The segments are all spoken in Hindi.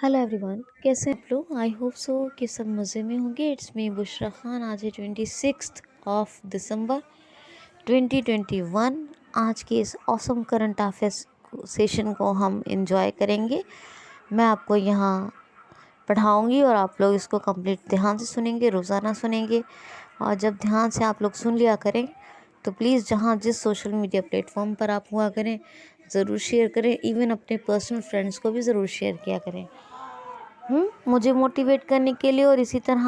हेलो एवरीवन, कैसे हैं आप लोग। आई होप सो कि सब मज़े में होंगे। It's me Bushra Khan. आज है 26 ऑफ दिसंबर 2021। आज के इस ऑसम करंट अफेयर्स सेशन को हम एंजॉय करेंगे। मैं आपको यहाँ पढ़ाऊँगी और आप लोग इसको कंप्लीट ध्यान से सुनेंगे, रोज़ाना सुनेंगे। और जब ध्यान से आप लोग सुन लिया करें तो प्लीज़ जहाँ जिस सोशल मीडिया प्लेटफॉर्म पर आप हुआ करें ज़रूर शेयर करें। इवन अपने पर्सनल फ्रेंड्स को भी ज़रूर शेयर किया करें मुझे मोटिवेट करने के लिए। और इसी तरह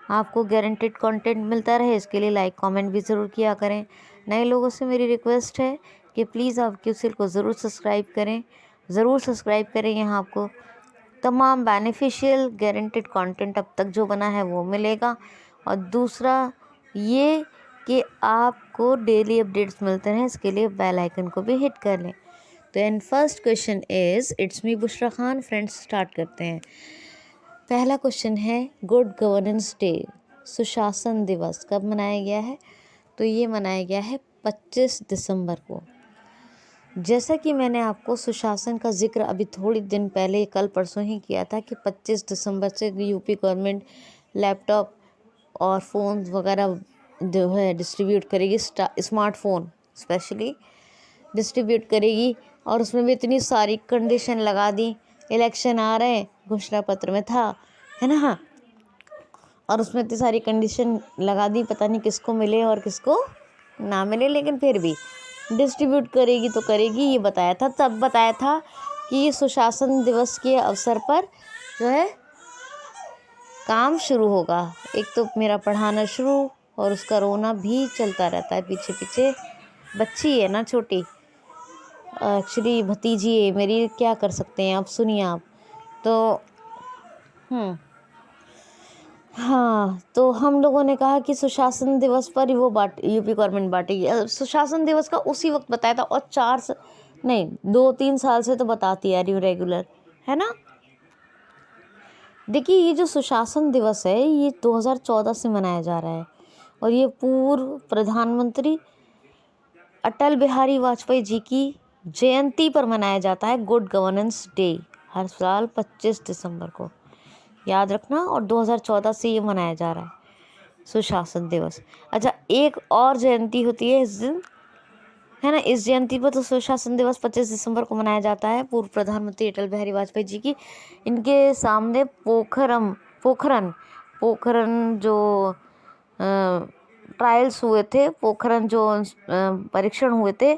आपको गारंटेड कंटेंट मिलता रहे इसके लिए लाइक कमेंट भी ज़रूर किया करें। नए लोगों से मेरी रिक्वेस्ट है कि प्लीज़ आप क्यूसिल को ज़रूर सब्सक्राइब करें, ज़रूर सब्सक्राइब करें। यहाँ आपको तमाम बेनिफिशियल गारंटेड कंटेंट अब तक जो बना है वो मिलेगा। और दूसरा ये कि आपको डेली अपडेट्स मिलते रहें, इसके लिए बेल आइकन को भी हिट कर लें। तो and first question is it's me Bushra Khan. Friends, start करते हैं। पहला क्वेश्चन है गुड गवर्नेंस डे, सुशासन दिवस कब मनाया गया है। तो ये मनाया गया है 25 दिसंबर को। जैसा कि मैंने आपको सुशासन का जिक्र अभी थोड़ी दिन पहले कल परसों ही किया था कि 25 दिसंबर से यूपी गवर्नमेंट लैपटॉप और फ़ोन वगैरह जो है डिस्ट्रीब्यूट करेगी। स्मार्टफोन स्पेशली डिस्ट्रीब्यूट करेगी। और उसमें भी इतनी सारी कंडीशन लगा दी। इलेक्शन आ रहे हैं, घोषणा पत्र में था, है ना। हाँ, और उसमें इतनी सारी कंडीशन लगा दी, पता नहीं किसको मिले और किसको ना मिले, लेकिन फिर भी डिस्ट्रीब्यूट करेगी तो करेगी। ये बताया था, तब बताया था कि ये सुशासन दिवस के अवसर पर जो है काम शुरू होगा। एक तो मेरा पढ़ाना शुरू और उसका रोना भी चलता रहता है पीछे पीछे। बच्ची है ना छोटी, एक्चुअली भतीजी है मेरी, क्या कर सकते हैं। आप सुनिए आप तो हाँ, तो हम लोगों ने कहा कि सुशासन दिवस पर वो यूपी गवर्नमेंट बांटेगी। सुशासन दिवस का उसी वक्त बताया था और 2-3 साल से तो बताती आ रही हूँ रेगुलर, है ना। देखिए, ये जो सुशासन दिवस है ये 2014 से मनाया जा रहा है और ये पूर्व प्रधानमंत्री अटल बिहारी वाजपेयी जी की जयंती पर मनाया जाता है। गुड गवर्नेंस डे हर साल 25 दिसंबर को, याद रखना। और 2014 से ये मनाया जा रहा है सुशासन दिवस। अच्छा, एक और जयंती होती है इस दिन, है ना। इस जयंती पर तो सुशासन दिवस 25 दिसंबर को मनाया जाता है पूर्व प्रधानमंत्री अटल बिहारी वाजपेयी जी की। इनके सामने पोखरन जो ट्रायल्स हुए थे, पोखरन जो परीक्षण हुए थे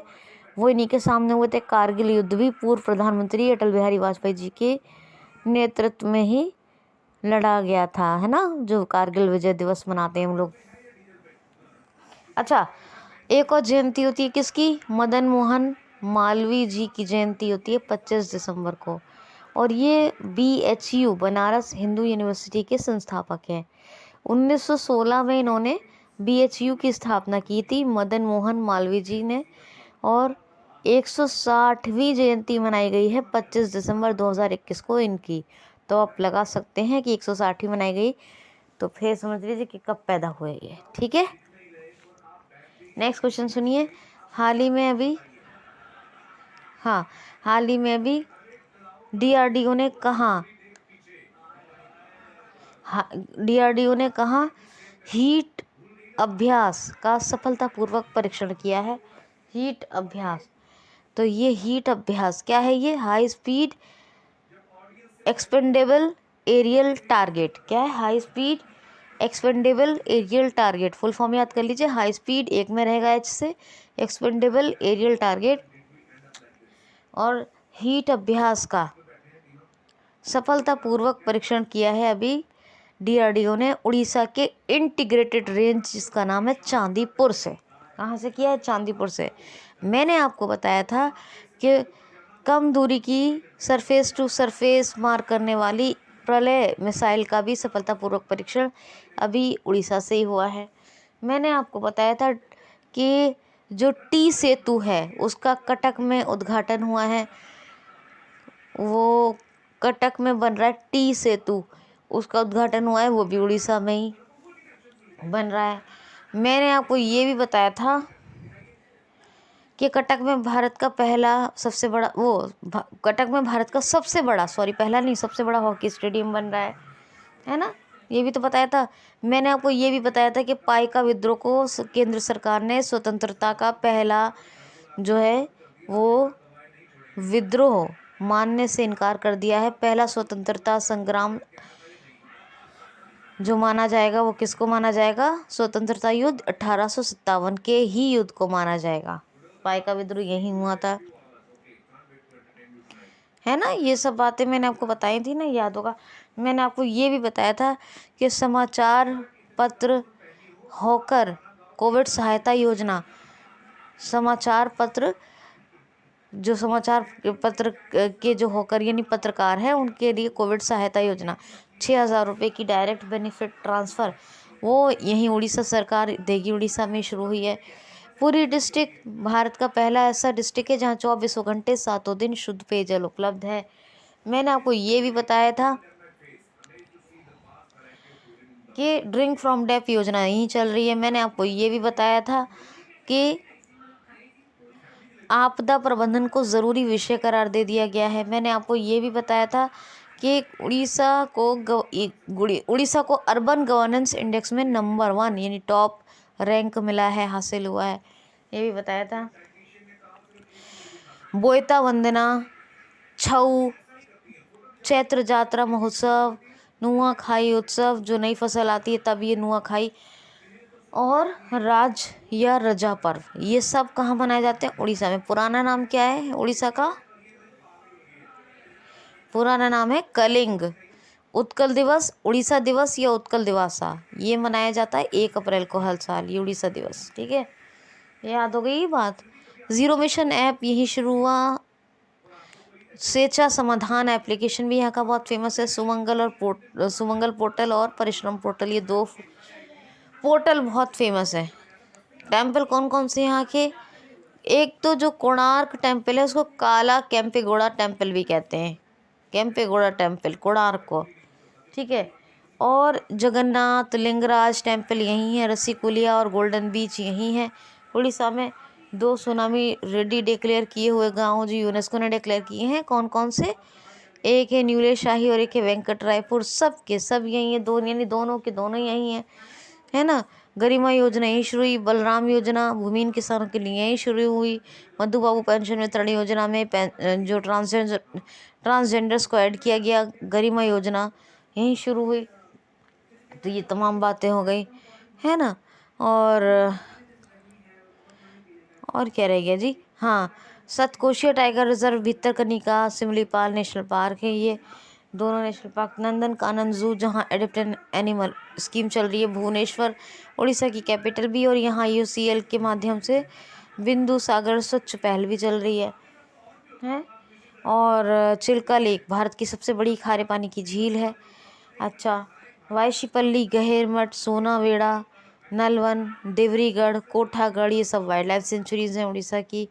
वो इन्हीं के सामने हुए थे। कारगिल युद्ध भी पूर्व प्रधानमंत्री अटल बिहारी वाजपेयी जी के नेतृत्व में ही लड़ा गया था, है ना, जो कारगिल विजय दिवस मनाते हैं हम लोग। अच्छा, एक और जयंती होती है किसकी, मदन मोहन मालवीय जी की जयंती होती है 25 दिसंबर को। और ये BHU बनारस हिंदू यूनिवर्सिटी के संस्थापक हैं। 1916 में इन्होंने BHU की स्थापना की थी मदन मोहन मालवीय जी ने। और 160वीं जयंती मनाई गई है 25 दिसंबर 2021 को इनकी। तो आप लगा सकते हैं कि 160वीं मनाई गई, तो फिर समझ लीजिए कि कब पैदा हुए ये। ठीक है, नेक्स्ट क्वेश्चन सुनिए। हाल ही में अभी DRDO ने कहा हीट अभ्यास का सफलतापूर्वक परीक्षण किया है। हीट अभ्यास, तो ये हीट अभ्यास क्या है, ये high speed expendable aerial target. क्या है, high speed expendable aerial target. Full form याद कर लीजिए, हाई स्पीड एक में रहेगा H से, एक्सपेंडेबल एरियल टारगेट। और हीट अभ्यास का सफलतापूर्वक परीक्षण किया है अभी DRDO ने उड़ीसा के इंटीग्रेटेड रेंज, जिसका नाम है चांदीपुर से। कहाँ से किया है, चांदीपुर से। मैंने आपको बताया था कि कम दूरी की सरफेस टू सरफेस मार करने वाली प्रलय मिसाइल का भी सफलतापूर्वक परीक्षण अभी उड़ीसा से ही हुआ है। मैंने आपको बताया था कि जो T सेतु है उसका कटक में उद्घाटन हुआ है। वो कटक में बन रहा है T सेतु, उसका उद्घाटन हुआ है, वो भी उड़ीसा में ही बन रहा है। मैंने आपको ये भी बताया था कि कटक में भारत का सबसे बड़ा पहला नहीं सबसे बड़ा हॉकी स्टेडियम बन रहा है ना। ये भी तो बताया था। मैंने आपको ये भी बताया था कि पाइका विद्रोह को केंद्र सरकार ने स्वतंत्रता का पहला जो है वो विद्रोह मानने से इनकार कर दिया है। पहला स्वतंत्रता संग्राम जो माना जाएगा वो किसको माना जाएगा? स्वतंत्रता युद्ध 1857 के ही युद्ध को माना जाएगा। पाइका विद्रोह यही हुआ था, है ना। ये सब बातें मैंने आपको बताई थी ना, याद होगा। मैंने आपको ये भी बताया था कि समाचार पत्र होकर कोविड सहायता योजना, समाचार पत्र जो समाचार पत्र के जो होकर यानी पत्रकार हैं उनके लिए कोविड सहायता योजना 6,000 रुपये की डायरेक्ट बेनिफिट ट्रांसफ़र वो यहीं उड़ीसा सरकार देगी। उड़ीसा में शुरू हुई है। पूरी डिस्ट्रिक्ट भारत का पहला ऐसा डिस्ट्रिक्ट है जहाँ 24 घंटे 7 दिन शुद्ध पेयजल उपलब्ध है। मैंने आपको ये भी बताया था कि ड्रिंक फ्रॉम डेप योजना यहीं चल रही है। मैंने आपको ये भी बताया था कि आपदा प्रबंधन को ज़रूरी विषय करार दे दिया गया है। मैंने आपको ये भी बताया था कि उड़ीसा को अर्बन गवर्नेंस इंडेक्स में नंबर 1 यानी टॉप रैंक मिला है, हासिल हुआ है। ये भी बताया था। बोयता वंदना, छऊ, चैत्र जात्रा महोत्सव, नुआखाई उत्सव, जो नई फसल आती है तब ये नुआखाई, और राज या रजा पर्व, ये सब कहाँ मनाए जाते हैं? उड़ीसा में। पुराना नाम क्या है उड़ीसा का? पुराना नाम है कलिंग। उत्कल दिवस, उड़ीसा दिवस या उत्कल दिवसा, ये मनाया जाता है 1 अप्रैल को हर साल, ये उड़ीसा दिवस। ठीक है, याद हो गई ये बात। ज़ीरो मिशन ऐप यही शुरू हुआ। स्वेच्छा समाधान एप्लीकेशन भी यहाँ का बहुत फेमस है। सुमंगल पोर्टल और परिश्रम पोर्टल, ये 2 पोर्टल बहुत फेमस है। टेम्पल कौन कौन से यहाँ के? एक तो जो कोणार्क टेम्पल है उसको काला केम्पेगौड़ा टेम्पल भी कहते हैं। केम्पेगौड़ा टेम्पल कोणार्क को, ठीक है। और जगन्नाथ लिंगराज टेम्पल यहीं है। रसिकुलिया और गोल्डन बीच यहीं है उड़ीसा में। 2 सुनामी रेडी डिक्लेयर किए हुए गाँव जो यूनेस्को ने डिक्लेयर किए हैं, कौन कौन से? एक है न्यूले शाही और एक है वेंकट रायपुर। सब के सब यहीं है, दोनों के दोनों यहीं है ना। गरिमा योजना यहीं शुरू हुई। बलराम योजना भूमिहीन किसानों के लिए यहीं शुरू हुई। मधु बाबू पेंशन वितरण योजना में जो ट्रांसजेंडर्स को ऐड किया गया, गरिमा योजना यहीं शुरू हुई। तो ये तमाम बातें हो गई, है ना। और क्या रह गया जी? हाँ, Satkosia tiger reserve Bhitarkanika Similipal national park है। ये दोनों नेशनल पार्क। नंदन कानन जू जहाँ एडिप्टेड एनिमल स्कीम चल रही है। भुवनेश्वर उड़ीसा की कैपिटल भी, और यहाँ UCL के माध्यम से बिंदु सागर स्वच्छ पहल भी चल रही है। और चिल्का लेक भारत की सबसे बड़ी खारे पानी की झील है। अच्छा, वायशीपल्ली, गहेरमठ, सोनावेड़ा, नलवन, देवरीगढ़, कोठागढ़, ये सब वाइल्ड लाइफ सेंचुरीज़ हैं उड़ीसा की।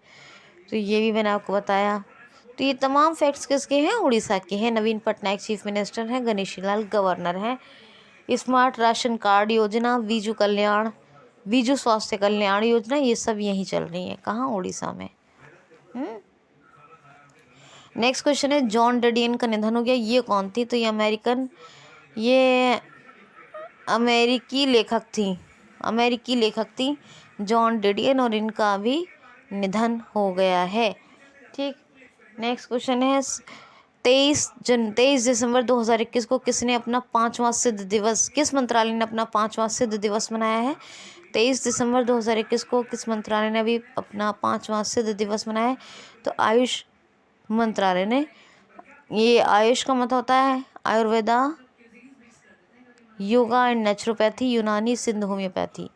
तो ये भी मैंने आपको बताया। तो ये तमाम फैक्ट्स किसके हैं? उड़ीसा के हैं। नवीन पटनायक चीफ मिनिस्टर हैं, गणेशी लाल गवर्नर हैं। स्मार्ट राशन कार्ड योजना, बीजू स्वास्थ्य कल्याण योजना, ये सब यहीं चल रही है। कहाँ? उड़ीसा में। नेक्स्ट क्वेश्चन है, जॉन डेडियन का निधन हो गया। ये कौन थी? तो ये अमेरिकी लेखक थी जॉन डेडियन, और इनका भी निधन हो गया है। ठीक, नेक्स्ट क्वेश्चन है, 23 दिसंबर 2021 को किसने अपना 5वां सिद्ध दिवस, किस मंत्रालय ने अपना 5वां सिद्ध दिवस मनाया है? 23 दिसंबर 2021 को किस मंत्रालय ने भी अपना 5वां सिद्ध दिवस मनाया है? तो आयुष मंत्रालय ने। ये आयुष का मतलब होता है आयुर्वेदा, योगा एंड नेचुरोपैथी, यूनानी, सिंध होम्योपैथी।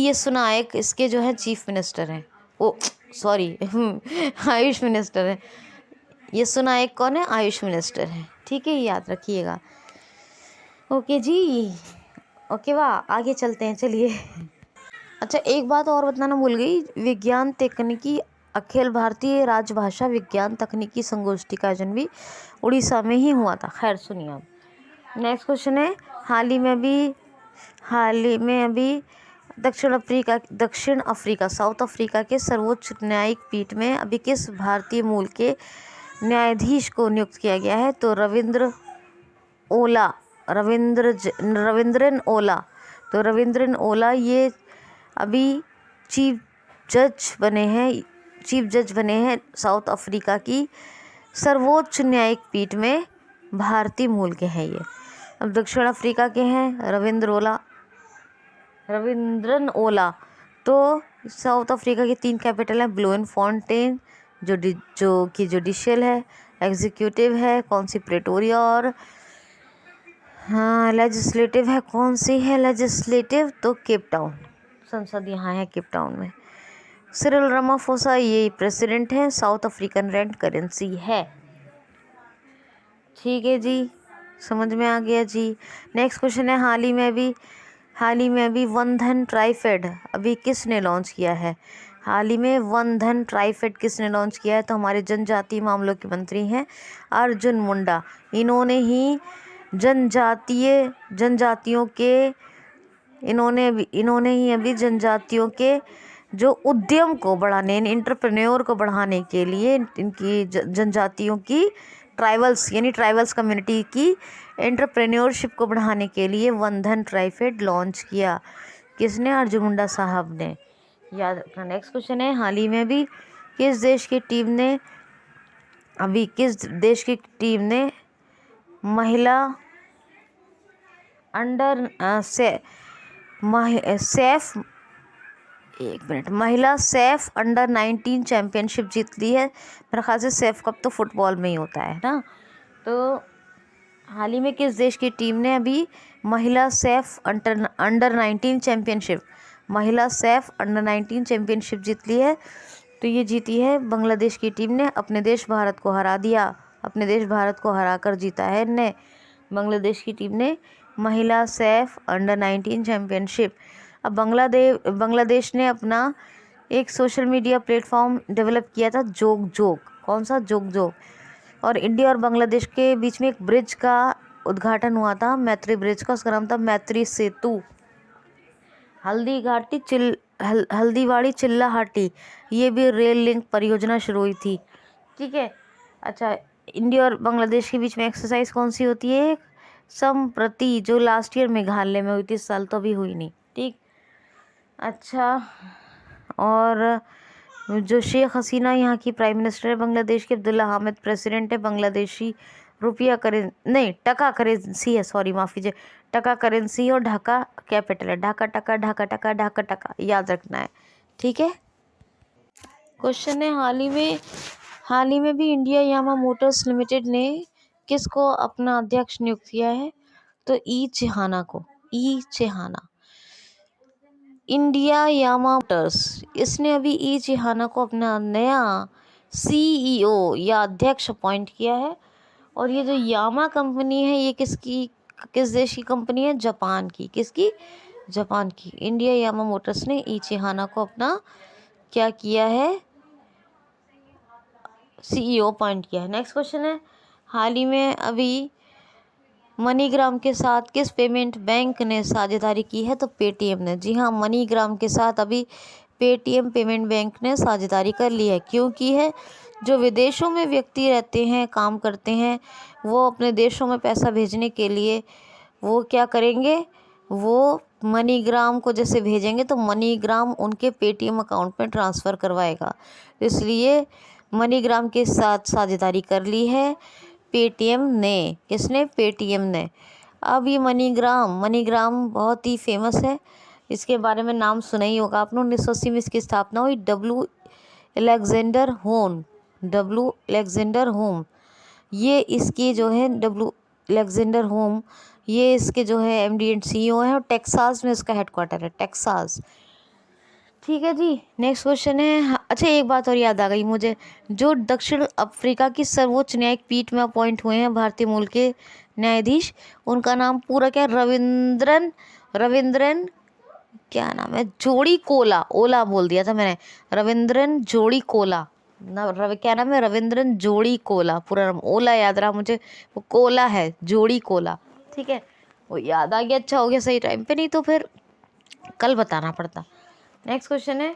यस नायक इसके जो है चीफ मिनिस्टर हैं। आयुष मिनिस्टर हैं। यस नायक कौन है? आयुष मिनिस्टर हैं। ठीक है, याद रखिएगा। ओके जी, ओके वाह, आगे चलते हैं, चलिए। अच्छा, एक बात और बताना भूल गई। विज्ञान तकनीकी अखिल भारतीय राजभाषा विज्ञान तकनीकी संगोष्ठी का आयोजन भी उड़ीसा में ही हुआ था। खैर सुनिए अब नेक्स्ट क्वेश्चन है, हाल ही में भी हाल ही में अभी दक्षिण अफ्रीका साउथ अफ्रीका के सर्वोच्च न्यायिक पीठ में अभी किस भारतीय मूल के न्यायाधीश को नियुक्त किया गया है? तो रविंद्रन ओला। तो रविंद्रन ओला ये अभी चीफ जज बने हैं साउथ अफ्रीका की सर्वोच्च न्यायिक पीठ में। भारतीय मूल के हैं ये। अब दक्षिण अफ्रीका के हैं रविंद्रन ओला। तो साउथ अफ्रीका की 3 कैपिटल हैं, ब्लोएनफॉन्टेन जो कि जुडिशियल है, एग्जीक्यूटिव है कौन सी, प्रेटोरिया, और हाँ लेजिस्लेटिव है कौन सी है लेजिस्लेटिव, तो केप टाउन। संसद यहाँ है केप टाउन में। सिरिल रामाफोसा ये प्रेसिडेंट है, साउथ अफ्रीकन रैंड करेंसी है। ठीक है जी, समझ में आ गया जी। नेक्स्ट क्वेश्चन है, हाल ही में अभी वन धन ट्राइफेड अभी किसने लॉन्च किया है? हाल ही में वन धन ट्राइफेड किसने लॉन्च किया है? तो हमारे जनजातीय मामलों के मंत्री हैं अर्जुन मुंडा। इन्होंने ही जनजातियों के जो उद्यम को बढ़ाने, इंटरप्रेन्योर को बढ़ाने के लिए इनकी जनजातियों की ट्राइबल्स कम्युनिटी की एंटरप्रेन्योरशिप को बढ़ाने के लिए वन धन ट्राइफेड लॉन्च किया। किसने? अर्जुन मुंडा साहब ने, याद रखना। नेक्स्ट क्वेश्चन है, हाल ही में भी किस देश की टीम ने महिला सेफ अंडर 19 चैंपियनशिप जीत ली है? मेरे ख्याल से सेफ कप तो फुटबॉल में ही होता है ना। तो हाल ही में किस देश की टीम ने अभी महिला सेफ अंडर 19 चैंपियनशिप जीत ली है? तो ये जीती है बांग्लादेश की टीम ने। अपने देश भारत को हरा कर जीता है ने बांग्लादेश की टीम ने महिला सेफ अंडर 19 चैंपियनशिप। अब बांग्लादेश ने अपना एक सोशल मीडिया प्लेटफॉर्म डेवलप किया था, जोग। कौन सा? जोग। और इंडिया और बांग्लादेश के बीच में एक ब्रिज का उद्घाटन हुआ था, मैत्री ब्रिज का। उसका नाम था मैत्री सेतु। हल्दीवाड़ी चिल्लाहाटी ये भी रेल लिंक परियोजना शुरू हुई थी। ठीक है। अच्छा, इंडिया और बांग्लादेश के बीच में एक्सरसाइज कौन सी होती है? संप्रति, जो लास्ट ईयर मेघालय में हुई थी, इस साल तो अभी हुई नहीं। ठीक। अच्छा, और जो शेख हसीना यहाँ की प्राइम मिनिस्टर है, बांग्लादेश के अब्दुल्ला हामिद प्रेसिडेंट है। बांग्लादेशी टका करेंसी है, सॉरी माफ़ कीजिए, टका करेंसी और ढाका कैपिटल है। ढाका, याद रखना है। ठीक है। क्वेश्चन है, हाल ही में भी इंडिया यामा मोटर्स लिमिटेड ने किसको अपना अध्यक्ष नियुक्त किया है? तो ई चिहाना। इंडिया यामा मोटर्स, इसने अभी ई चिहाना को अपना नया CEO या अध्यक्ष अपॉइंट किया है। और ये जो यामा कंपनी है ये किस देश की कंपनी है? जापान की। किसकी? जापान की। इंडिया यामा मोटर्स ने ई चिहाना को अपना क्या किया है? CEO अपॉइंट किया है। नेक्स्ट क्वेश्चन है, हाल ही में अभी मनीग्राम के साथ किस पेमेंट बैंक ने साझेदारी की है? तो पेटीएम ने। जी हाँ, मनीग्राम के साथ अभी पेटीएम पेमेंट बैंक ने साझेदारी कर ली है। क्यों की है? जो विदेशों में व्यक्ति रहते हैं, काम करते हैं, वो अपने देशों में पैसा भेजने के लिए वो क्या करेंगे? वो मनीग्राम को जैसे भेजेंगे तो मनीग्राम उनके पेटीएम अकाउंट में ट्रांसफ़र करवाएगा। इसलिए मनीग्राम के साथ साझेदारी कर ली है पेटीएम ने। किसने? पेटीएम ने। अब ये मनीग्राम बहुत ही फेमस है, इसके बारे में नाम सुना ही होगा आपने। 1980 में इसकी स्थापना हुई। डब्ल्यू अलेक्जेंडर होम ये इसके जो है ये इसके जो है MD एंड CEO है, और टेक्सास में इसका हेडक्वार्टर है, टेक्सास। ठीक है जी। नेक्स्ट क्वेश्चन है, अच्छा एक बात और याद आ गई मुझे, जो दक्षिण अफ्रीका की सर्वोच्च न्यायिक पीठ में अपॉइंट हुए हैं भारतीय मूल के न्यायाधीश, उनका नाम पूरा क्या? रविंद्रन क्या नाम है? जोड़ी कोला, ओला बोल दिया था मैंने, रविंद्रन जोड़ी कोला क्या नाम है? रविंद्रन जोड़ी कोला। पूरा नाम ओला याद रहा मुझे, वो कोला है, जोड़ी कोला। ठीक है। वो याद आ गया, अच्छा हो गया सही टाइम पे, नहीं तो फिर कल बताना पड़ता। नेक्स्ट क्वेश्चन है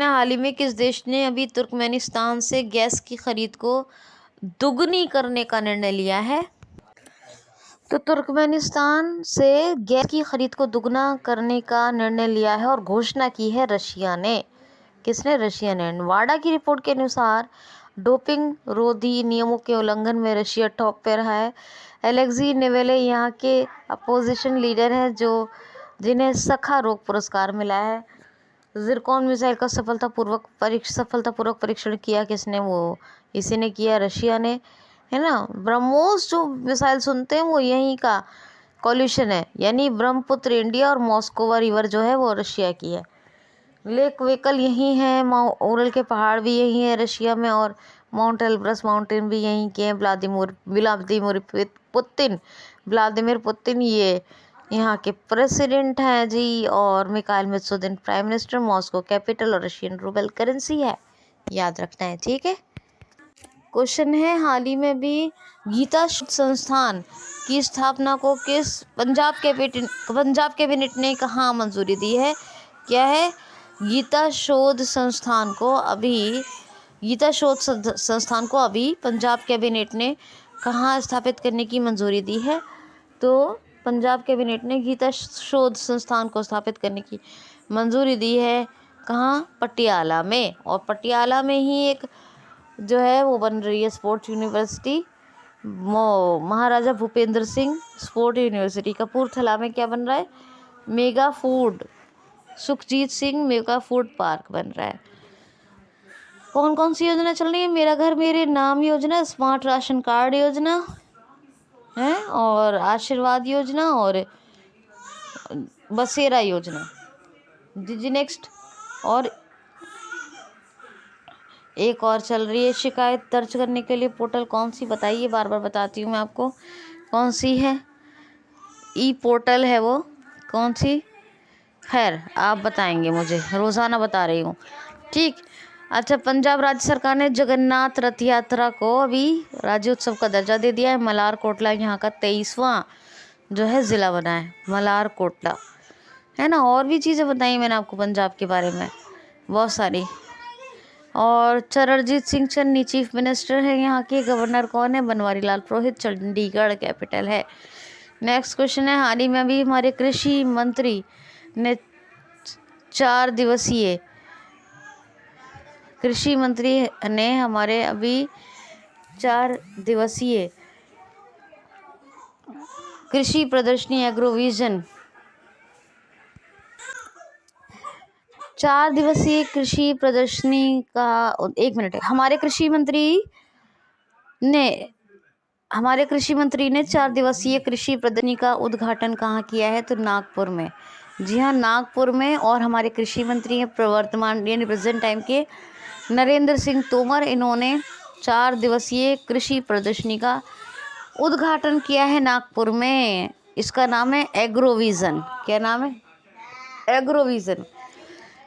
हाल ही में किस देश ने अभी तुर्कमेनिस्तान से गैस की खरीद को दुगनी करने का निर्णय लिया है? तो तुर्कमेनिस्तान से गैस की खरीद को दुगना करने का निर्णय लिया है और घोषणा की है रशिया ने। किसने? रशिया ने। वाडा की रिपोर्ट के अनुसार डोपिंग रोधी नियमों के उल्लंघन में रशिया टॉप पे रहा है। एलेक्सी नेवेले यहाँ के अपोजिशन लीडर हैं जिन्हें सखारोव पुरस्कार मिला है। जिरकॉन मिसाइल का सफलतापूर्वक परीक्षण किया किसने? वो इसी ने किया, रशिया ने, है ना। ब्रह्मोस जो मिसाइल सुनते हैं वो यहीं का कॉल्यूशन है, यानी ब्रह्मपुत्र इंडिया और मॉस्कोवा रिवर जो है वो रशिया की है। लेक वेकल यहीं है, ओरल के पहाड़ भी यहीं है रशिया में, और माउंट एल्ब्रस माउंटेन भी यहीं के हैं। व्लादिमीर पुतिन ये यहाँ के प्रेसिडेंट हैं जी, और Mikhail Mishustin prime minister. Moscow capital और रशियन रूबल करेंसी है, याद रखना है, ठीक है। क्वेश्चन है हाल ही में भी गीता संस्थान की स्थापना को किस पंजाब कैबिनेट ने कहाँ मंजूरी दी है? क्या है? गीता शोध संस्थान को अभी पंजाब कैबिनेट ने कहाँ स्थापित करने की मंजूरी दी है? तो पंजाब कैबिनेट ने गीता शोध संस्थान को स्थापित करने की मंजूरी दी है। कहाँ? पटियाला में। और पटियाला में ही एक जो है वो बन रही है sports university, Maharaja Bhupendra Singh sport university. Kapurthala में क्या बन रहा है? Mega food, Sukhjit Singh mega food park बन रहा है। कौन कौन सी योजना चल रही है? मेरा घर मेरे नाम योजना, स्मार्ट राशन कार्ड योजना है, और आशीर्वाद योजना, और बसेरा योजना। जी नेक्स्ट। और एक और चल रही है शिकायत दर्ज करने के लिए पोर्टल, कौन सी बताइए? बार बार बताती हूँ मैं आपको, कौन सी है? ई पोर्टल है वो, कौन सी? खैर आप बताएंगे मुझे, रोज़ाना बता रही हूँ, ठीक। अच्छा, पंजाब राज्य सरकार ने जगन्नाथ रथ यात्रा को अभी राज्योत्सव का दर्जा दे दिया है। मलार कोटला यहाँ का 23वां जो है ज़िला बना है, मलार कोटला, है ना। और भी चीज़ें बताई मैंने आपको पंजाब के बारे में, बहुत सारी। और चरणजीत सिंह चन्नी चीफ मिनिस्टर है यहाँ के। गवर्नर कौन है? बनवारी लाल पुरोहित, चंडीगढ़ कैपिटल है। नेक्स्ट क्वेश्चन है हाल ही में अभी हमारे कृषि मंत्री ने 4 दिवसीय कृषि प्रदर्शनी एग्रोविजन 4 दिवसीय कृषि प्रदर्शनी का 1 मिनट है। हमारे कृषि मंत्री ने 4 दिवसीय कृषि प्रदर्शनी का उद्घाटन कहाँ किया है? तो नागपुर में। जी हाँ, नागपुर में। और हमारे कृषि मंत्री हैं प्रवर्तमान यानी प्रेजेंट टाइम के नरेंद्र सिंह तोमर। इन्होंने 4 दिवसीय कृषि प्रदर्शनी का उद्घाटन किया है नागपुर में। इसका नाम है एग्रोविजन। क्या नाम है? एग्रोविजन।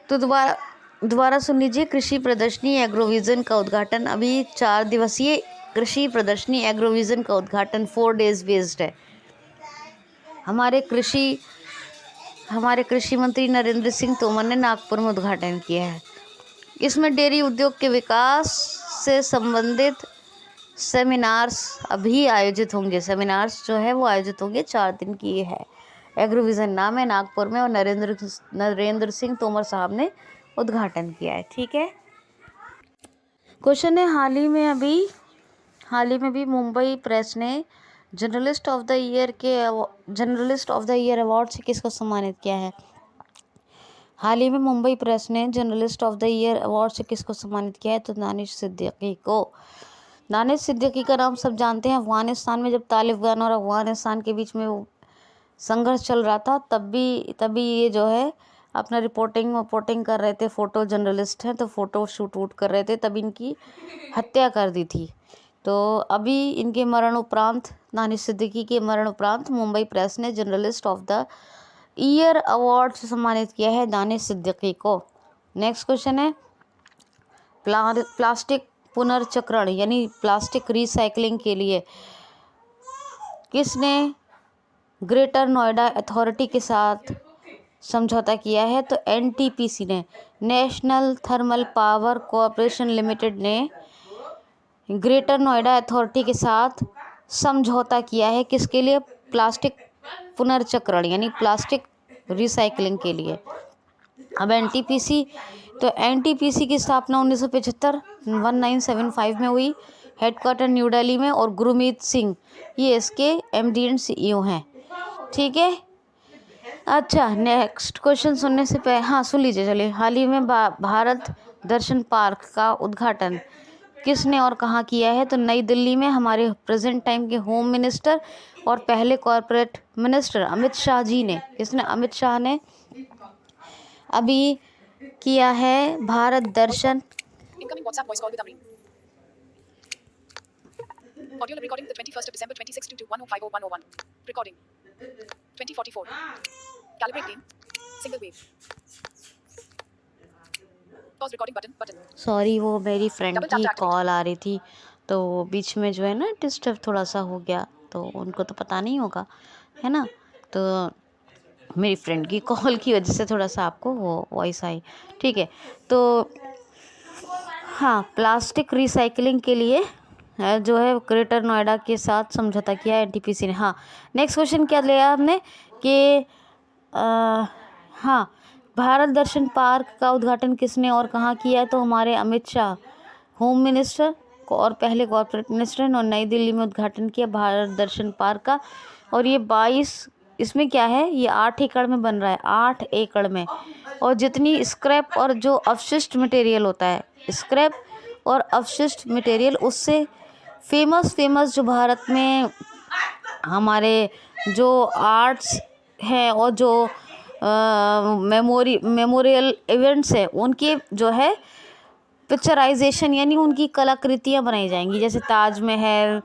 तो दोबारा सुन लीजिए, कृषि प्रदर्शनी एग्रोविजन का उद्घाटन, अभी 4 दिवसीय कृषि प्रदर्शनी एग्रोविजन का उद्घाटन 4 डेज बेस्ड है। हमारे कृषि मंत्री नरेंद्र सिंह तोमर ने नागपुर में उद्घाटन किया है। इसमें डेयरी उद्योग के विकास से संबंधित सेमिनार्स अभी आयोजित होंगे। सेमिनार्स जो है वो आयोजित होंगे, 4 दिन की ये है। एग्रोविजन नाम है, नागपुर में, और नरेंद्र सिंह तोमर साहब ने उद्घाटन किया है, ठीक है। क्वेश्चन है हाल ही में भी मुंबई प्रेस ने journalist of the year award से किसको सम्मानित किया है? हाल ही में मुंबई प्रेस ने journalist of the year award से किसको सम्मानित किया है? तो दानिश सिद्दीकी को। दानिश सिद्दीकी का नाम सब जानते हैं। अफगानिस्तान में जब तालिबान और अफगानिस्तान के बीच में वो संघर्ष चल रहा था, तभी ये जो है अपना रिपोर्टिंग कर रहे थे। फ़ोटो जर्नलिस्ट हैं, तो फ़ोटो शूट कर रहे थे, तभी इनकी हत्या कर दी थी। तो अभी इनके मरण उपरांत, दानिश सिद्दीकी के मरण उपरांत, मुंबई प्रेस ने journalist of the year award से सम्मानित किया है दानिश सिद्दीकी को। नेक्स्ट क्वेश्चन है प्लास्टिक पुनर्चक्रण यानी प्लास्टिक रिसाइकलिंग के लिए किसने ग्रेटर नोएडा अथॉरिटी के साथ समझौता किया है? तो एनटीपीसी ने, national thermal power corporation limited ने ग्रेटर नोएडा अथॉरिटी के साथ समझौता किया है। किसके लिए? प्लास्टिक पुनर्चक्रण यानी प्लास्टिक रिसाइकलिंग के लिए। अब एनटीपीसी, तो एनटीपीसी की स्थापना 1975 में हुई। हेडक्वार्टर न्यू दिल्ली में, और गुरमीत सिंह ये इसके एमडी एंड सीईओ हैं। ठीक है। अच्छा, नेक्स्ट क्वेश्चन सुनने से पहले हाँ सुन लीजिए। चलिए, हाल ही में भारत दर्शन पार्क का उद्घाटन किसने और कहाँ किया है? तो नई दिल्ली में हमारे प्रेजेंट टाइम के होम मिनिस्टर और पहले कॉरपोरेट मिनिस्टर अमित शाह जी ने। किसने? अमित शाह ने अभी किया है भारत दर्शन। Audio recording the 21st of December 2016 to 1050101. Recording 2044. Calibrate gain. Single wave. Pause recording button. Sorry, वो मेरी फ्रेंड की कॉल आ रही थी, तो बीच में जो है ना डिस्टर्ब थोड़ा सा हो गया, तो उनको तो पता नहीं होगा, है ना। तो मेरी फ्रेंड की कॉल की वजह से थोड़ा सा आपको वो वॉइस आई। ठीक है। तो हाँ, प्लास्टिक रिसाइकलिंग के लिए जो है ग्रेटर नोएडा के साथ समझौता किया एनटीपीसी ने। हाँ, नेक्स्ट क्वेश्चन क्या लिया हमने कि हाँ, भारत दर्शन पार्क का उद्घाटन किसने और कहाँ किया है? तो हमारे अमित शाह होम मिनिस्टर और पहले कॉर्पोरेट मिनिस्टर ने नई दिल्ली में उद्घाटन किया भारत दर्शन पार्क का। और ये 22, इसमें क्या है, ये 8 एकड़ में बन रहा है, 8 एकड़ में। और जितनी स्क्रैप और जो अवशिष्ट मटेरियल होता है, स्क्रैप और अवशिष्ट मटेरियल, उससे फेमस जो भारत में हमारे जो आर्ट्स हैं और जो मेमोरियल इवेंट्स हैं, उनकी जो है पिक्चराइजेशन यानी उनकी कलाकृतियाँ बनाई जाएंगी। जैसे ताजमहल,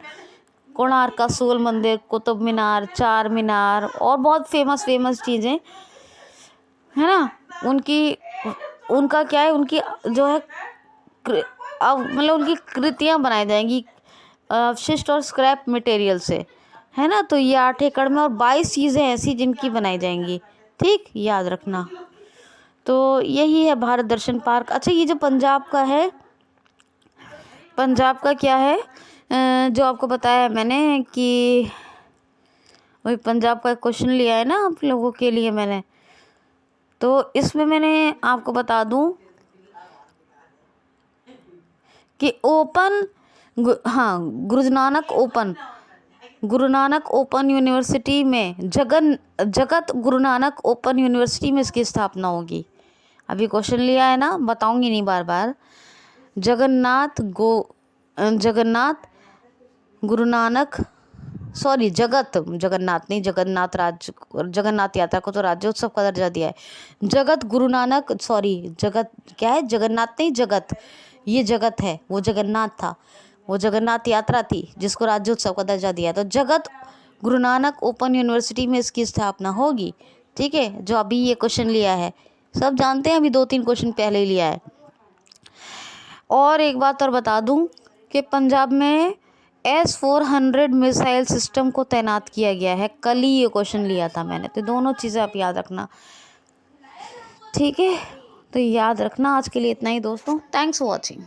कोणार्क का सूर्य मंदिर, कुतुब मीनार, चार मीनार और बहुत फेमस चीज़ें, है ना। उनका क्या है, उनकी जो है मतलब उनकी कृतियाँ बनाई जाएंगी अवशिष्ट और स्क्रैप मटेरियल से, है ना। तो ये 8 एकड़ में और 22 चीज़ें ऐसी जिनकी बनाई जाएंगी। ठीक, याद रखना। तो यही है भारत दर्शन पार्क। अच्छा, ये जो पंजाब का है, पंजाब का क्या है, जो आपको बताया मैंने कि वही पंजाब का क्वेश्चन लिया है ना आप लोगों के लिए मैंने, तो इसमें मैंने आपको बता दूं कि गुरु नानक ओपन यूनिवर्सिटी में जगत गुरु नानक ओपन यूनिवर्सिटी में इसकी स्थापना होगी। अभी क्वेश्चन लिया है ना, बताऊंगी नहीं बार बार। जगन्नाथ गुरु नानक, सॉरी जगन्नाथ नहीं, जगन्नाथ यात्रा को तो राज्योत्सव का दर्जा दिया है। जगत गुरु नानक, सॉरी जगत क्या है, जगन्नाथ नहीं, जगत, ये जगत है, वो जगन्नाथ था, वो जगन्नाथ यात्रा थी जिसको राज्योत्सव का दर्जा दिया। तो जगत गुरु नानक ओपन यूनिवर्सिटी में इसकी स्थापना होगी। ठीक है, जो अभी ये क्वेश्चन लिया है सब जानते हैं, अभी 2-3 क्वेश्चन पहले ही लिया है। और एक बात और बता दूं कि पंजाब में S-400 मिसाइल सिस्टम को तैनात किया गया है। कल ही ये क्वेश्चन लिया था मैंने, तो दोनों चीज़ें आप याद रखना। ठीक है, तो याद रखना। आज के लिए इतना ही दोस्तों, थैंक्स फॉर वॉचिंग।